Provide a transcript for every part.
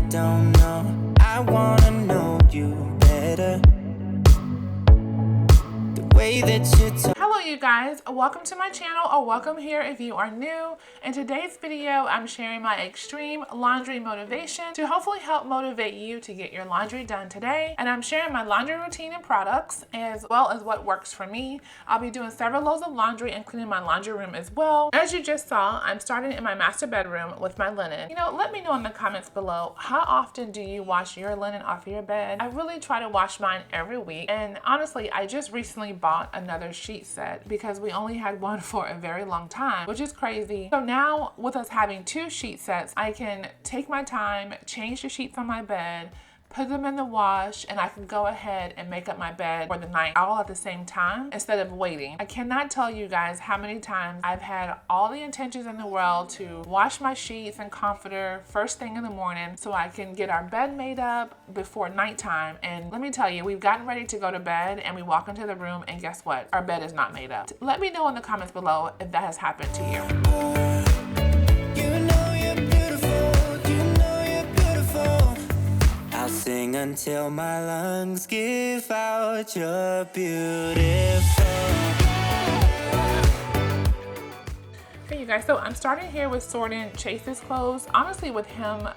don't know. I wanna know you better. The way that you talk. Hello you guys, welcome to my channel, or welcome here if you are new. In today's video, I'm sharing my extreme laundry motivation to hopefully help motivate you to get your laundry done today. And I'm sharing my laundry routine and products as well as what works for me. I'll be doing several loads of laundry and cleaning my laundry room as well. As you just saw, I'm starting in my master bedroom with my linen. Let me know in the comments below, how often do you wash your linen off your bed? I really try to wash mine every week, and honestly, I just recently bought another sheet set because we only had one for a very long time, which is crazy. So now with us having two sheet sets, I can take my time, change the sheets on my bed, put them in the wash, and I can go ahead and make up my bed for the night all at the same time instead of waiting. I cannot tell you guys how many times I've had all the intentions in the world to wash my sheets and comforter first thing in the morning so I can get our bed made up before nighttime. And let me tell you, we've gotten ready to go to bed and we walk into the room and guess what? Our bed is not made up. Let me know in the comments below if that has happened to you. Sing until my lungs give out you're beautiful. Okay, you guys, so I'm starting here with sorting Chase's clothes. Honestly, with him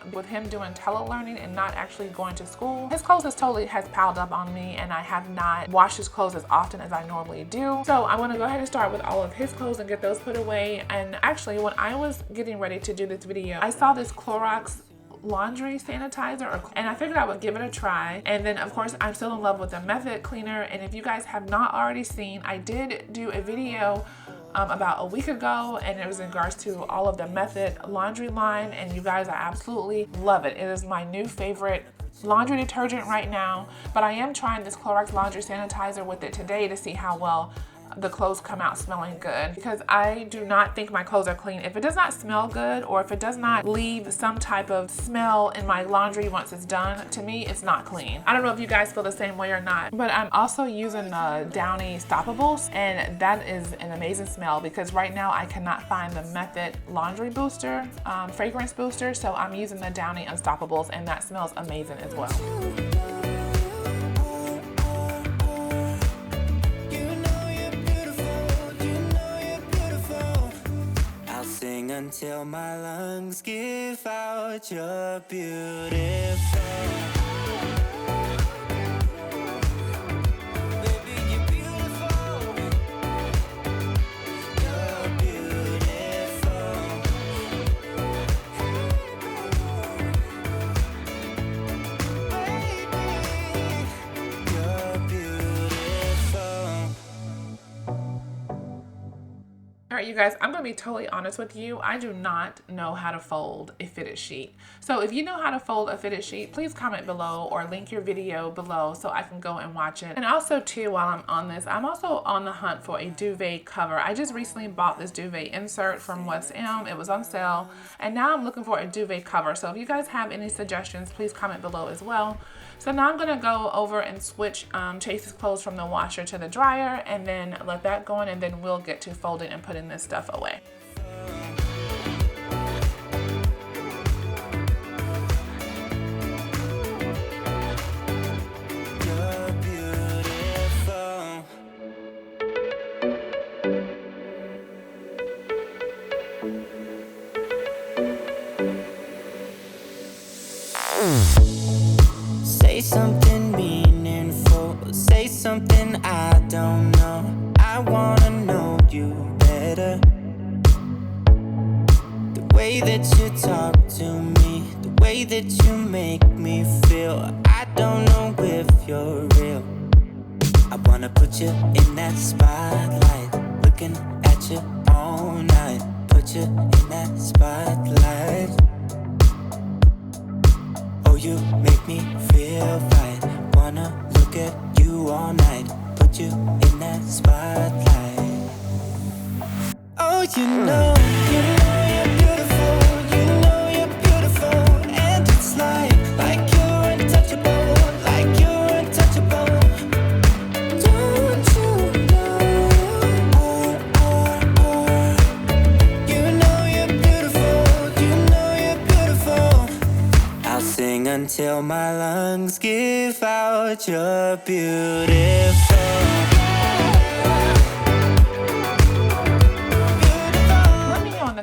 doing telelearning and not actually going to school, his clothes has piled up on me, and I have not washed his clothes as often as I normally do. So I'm gonna go ahead and start with all of his clothes and get those put away. And actually, when I was getting ready to do this video, I saw this Clorox laundry sanitizer, and I figured I would give it a try. And then of course I'm still in love with the Method cleaner, and if you guys have not already seen, I did do a video about a week ago, and it was in regards to all of the Method laundry line, and you guys, I absolutely love it. It is my new favorite laundry detergent right now, but I am trying this Clorox laundry sanitizer with it today to see how well the clothes come out smelling good, because I do not think my clothes are clean if it does not smell good, or if it does not leave some type of smell in my laundry once it's done. To me, it's not clean. I don't know if you guys feel the same way or not, but I'm also using the Downy Stoppables, and that is an amazing smell, because right now I cannot find the Method laundry booster, fragrance booster, so I'm using the Downy Unstoppables, and that smells amazing as well. Until my lungs give out you're beautiful. All right, you guys, I'm gonna be totally honest with you. I do not know how to fold a fitted sheet. So if you know how to fold a fitted sheet, please comment below or link your video below so I can go and watch it. And also too, while I'm on this, I'm also on the hunt for a duvet cover. I just recently bought this duvet insert from West Elm. It was on sale, and now I'm looking for a duvet cover. So if you guys have any suggestions, please comment below as well. So now I'm gonna go over and switch Chase's clothes from the washer to the dryer, and then let that go in, and then we'll get to folding and putting this stuff away. Say something meaningful, say something I don't know. I wanna know you better. The way that you talk to me, the way that you make me feel, I don't know if you're real. I wanna put you in that spotlight, looking at you all night. Put you in that spotlight. Oh, you make me feel right. Wanna look at you all night. Put you in that spotlight. Oh, you know you're beautiful. You know you're beautiful, and it's like you're untouchable, like you're untouchable. Don't you know? You know you're beautiful. You know you're beautiful. I'll sing until my lungs give out. You're beautiful.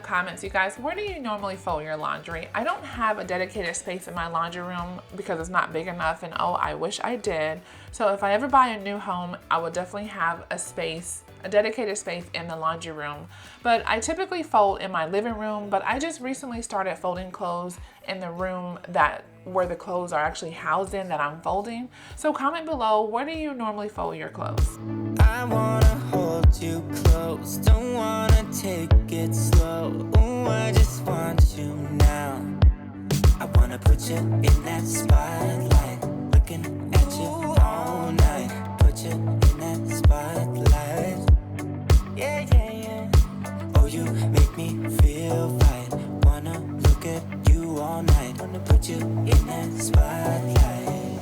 Comments, you guys, where do you normally fold your laundry? I don't have a dedicated space in my laundry room because it's not big enough, and oh, I wish I did. So if I ever buy a new home, I will definitely have a dedicated space in the laundry room. But I typically fold in my living room, but I just recently started folding clothes in the room where the clothes are actually housed in that I'm folding. So comment below, where do you normally fold your clothes? I wanna hold you close, don't wanna take it slow. Ooh, I just want you now. I wanna put you in that spotlight, looking at you all night. Put you in that spotlight. Yeah, yeah, yeah. Oh, you make me feel right. Wanna look at you all night. Wanna put you in that spotlight.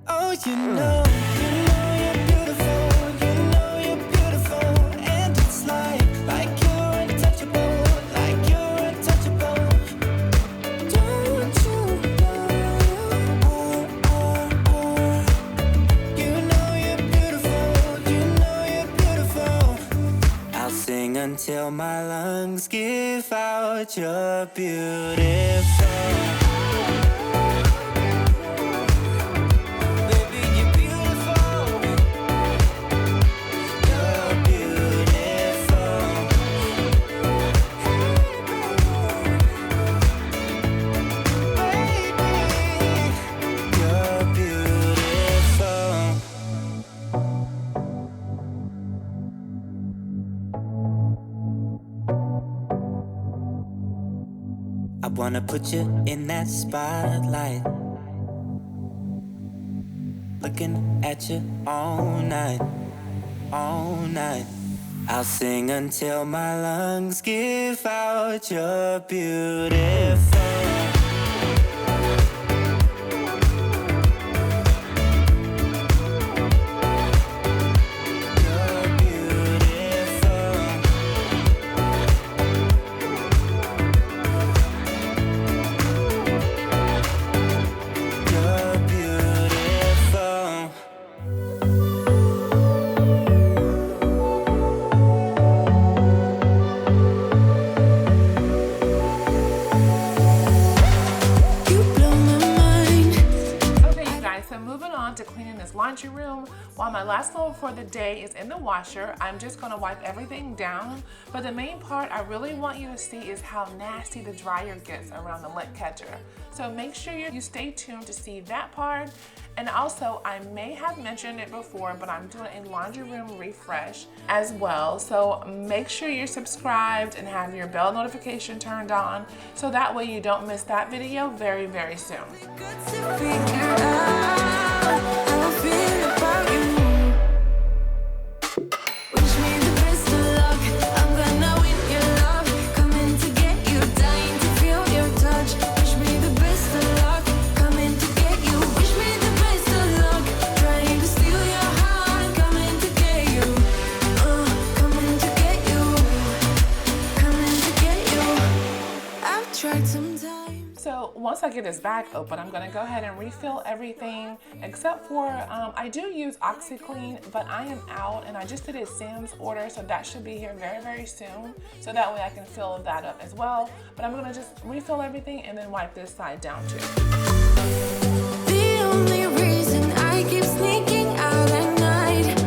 Oh, you know you're beautiful. You know you're beautiful. And it's like you're untouchable. Like you're untouchable. Don't you know you know you're beautiful. You know you're beautiful. I'll sing until my lungs give out. You're beautiful. I wanna put you in that spotlight, looking at you all night, all night. I'll sing until my lungs give out. You're beautiful. Laundry room. While my last load for the day is in the washer, I'm just going to wipe everything down. But the main part I really want you to see is how nasty the dryer gets around the lint catcher. So make sure you stay tuned to see that part. And also, I may have mentioned it before, but I'm doing a laundry room refresh as well. So make sure you're subscribed and have your bell notification turned on, so that way you don't miss that video very, very soon. So once I get this bag open, I'm going to go ahead and refill everything except for I do use OxyClean, but I am out and I just did a Sam's order, so that should be here very, very soon, so that way I can fill that up as well. But I'm going to just refill everything and then wipe this side down too. The only reason I keep sneaking out at night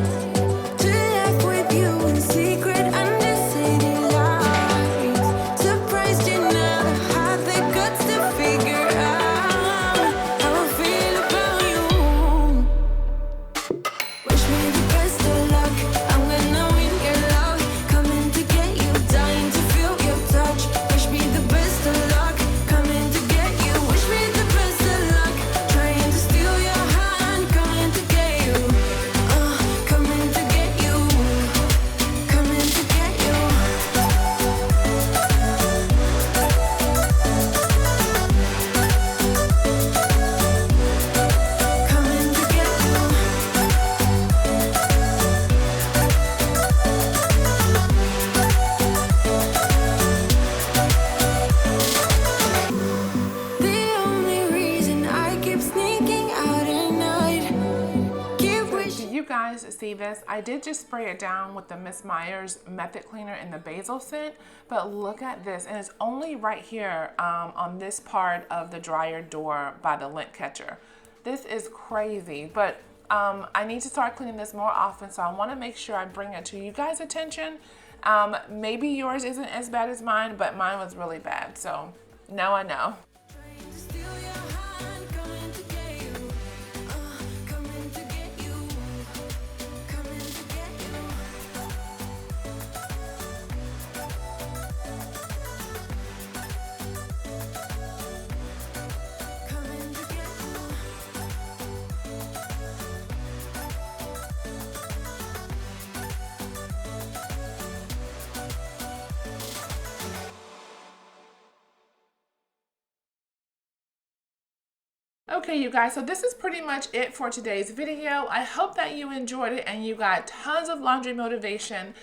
to laugh with you in secret under city lights, surprised you never had the guts to figure out how I feel about you. Wish me the best of luck, I'm gonna win your love, coming to get you, dying to feel your touch. Wish me the best of luck, coming to get you. Wish me the best of luck, trying to steal your hand, coming to get you. see this, I did just spray it down with the Miss Myers method cleaner in the basil scent, but look at this, and it's only right here on this part of the dryer door by the lint catcher. This is crazy, but I need to start cleaning this more often, so I want to make sure I bring it to you guys' attention. Maybe yours isn't as bad as mine, but mine was really bad, so now I know. Trying to steal your heart, coming to get you. Coming to get you. Coming to get you. Coming to get you. Okay, you guys, so this is pretty much it for today's video. I hope that you enjoyed it and you got tons of laundry motivation.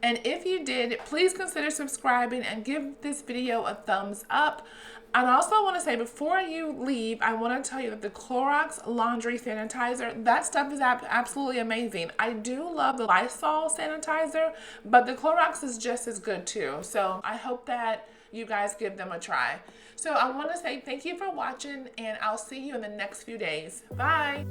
And if you did, please consider subscribing and give this video a thumbs up. And I also want to say, before you leave, I want to tell you that the Clorox laundry sanitizer, that stuff is absolutely amazing. I do love the Lysol sanitizer, but the Clorox is just as good too. So I hope that you guys give them a try. So I want to say thank you for watching, and I'll see you in the next few days. Bye.